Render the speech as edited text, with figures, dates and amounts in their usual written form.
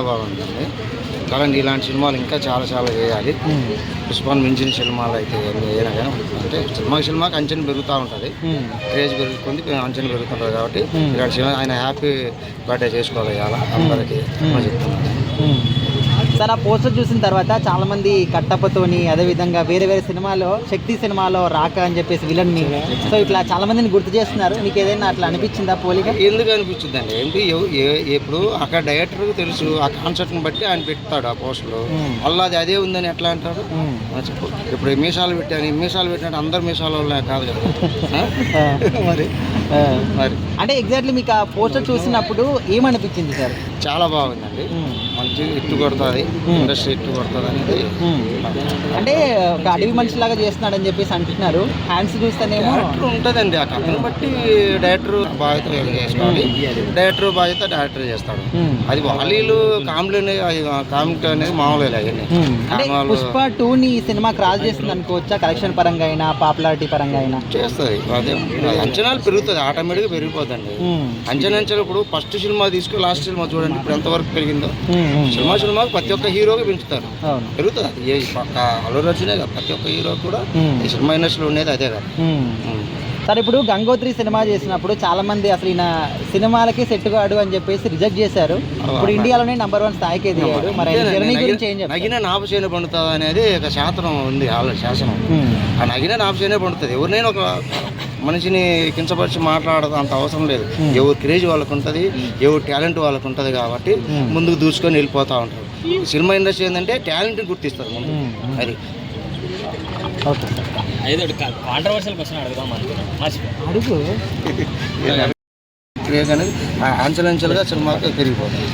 బాగుందండి. కానీ ఇలాంటి సినిమాలు ఇంకా చాలా చాలా చేయాలి. పుష్పాన్ని మించిన సినిమాలు అయితే ఏదైనా కానీ అంటే సినిమాకి అంచనా పెరుగుతూ ఉంటుంది, క్రేజ్ పెరుగుతుంది, అంచనా పెరుగుతుంటుంది. కాబట్టి ఇలాంటి సినిమా ఆయన హ్యాపీ బర్త్డే చేసుకోవాలి ఇవాళ అందరికీ చెప్తున్నాను. సార్, ఆ పోస్టర్ చూసిన తర్వాత చాలా మంది కట్టప్పతోని అదేవిధంగా వేరే వేరే సినిమాలో శక్తి సినిమాలో రాక అని చెప్పేసి విలన్ని సో ఇట్లా చాలా మందిని గుర్తు చేస్తున్నారు. మీకు ఏదైనా అట్లా అనిపించిందా పోలిక? ఎందుకు అనిపించింది అండి, ఏంటి ఇప్పుడు అక్కడ డైరెక్టర్కి తెలుసు ఆ కాన్సెప్ట్ని బట్టి ఆయన పెడతాడు ఆ పోస్టర్లో. మళ్ళీ అది అదే ఉందని ఎట్లా అంటారు? చెప్పు. ఇప్పుడు మీసాలు పెట్టినట్టు అందరు మీసాలు కాదు కదా మరి మరి అంటే ఎగ్జాక్ట్లీ మీకు ఆ పోస్టర్ చూసినప్పుడు ఏమనిపించింది సార్? చాలా బాగుందండి, మంచి ఇట్టు కొడుతుంది, ఇండస్ట్రీ ఇట్టు కొడుతుంది అనేది. అంటే ఒక అడవి మనిషిలాగా చేస్తున్నాడని చెప్పేసి అంటున్నారు. హ్యాండ్స్ చూస్తేనేమో ఉంటుందండి, ఆ కథను బట్టి డైరెక్టర్ బాధ్యత చేసుకోవాలి, డైరెక్టర్ బాధ్యత డైరెక్టర్ చేస్తాడు. అది వాళ్ళు కామెడీ అనేది మామూలు అవన్నీ. పుష్ప 2ని ఈ సినిమా క్రాస్ చేస్తుంది అనుకోవచ్చా? కలెక్షన్ పరంగా అయినా పాపులారిటీ పరంగా అయినా చేస్తుంది. అదే అంచనాలు పెరుగుతుంది, ఆటోమేటిక్గా పెరిగిపోతుంది. అంచనా ఇప్పుడు ఫస్ట్ సినిమా తీసుకుని లాస్ట్ సినిమా చూడండి ఇప్పుడు ఎంతవరకు పెరిగిందో. సినిమాకి ప్రతి ఒక్క హీరోకి పెంచుతారు, పెరుగుతుంది. అది అల్లు అర్జునే కదా, ప్రతి ఒక్క హీరో కూడా ఈ సినిమా ఇండస్ట్రీలో ఉండేది అదే కదా. సార్, ఇప్పుడు గంగోత్రి సినిమా చేసినప్పుడు చాలా మంది అసలు ఈయన సినిమాలకి సెట్ కాడు అని చెప్పేసి రిజెక్ట్ చేశారు. ఇప్పుడు ఇండియాలోనే నంబర్ 1 స్థాయికి ఎదిగాడు. మరి జర్నీ గురించి ఏం చెప్తారు? నగిన నాపచేనే పండుతుంది అనేది ఒక శాసనం ఉంది, ఆల్రెడీ శాసనం. ఆ నగిన నాపచేనే పండుతుంది. ఎవరినైనా ఒక మనిషిని కించపరిచి మాట్లాడదు అంత అవసరం లేదు. ఎవరు క్రేజ్ వాళ్ళకు ఉంటుంది, ఎవరు టాలెంట్ వాళ్ళకు ఉంటుంది. కాబట్టి ముందుకు దూసుకొని వెళ్ళిపోతూ ఉంటారు. సినిమా ఇండస్ట్రీ ఏంటంటే టాలెంట్ని గుర్తిస్తారు ముందు. అది క్రేజ్ అనేది అంచెలంచెలుగా సినిమాకి పెరిగిపోతుంది.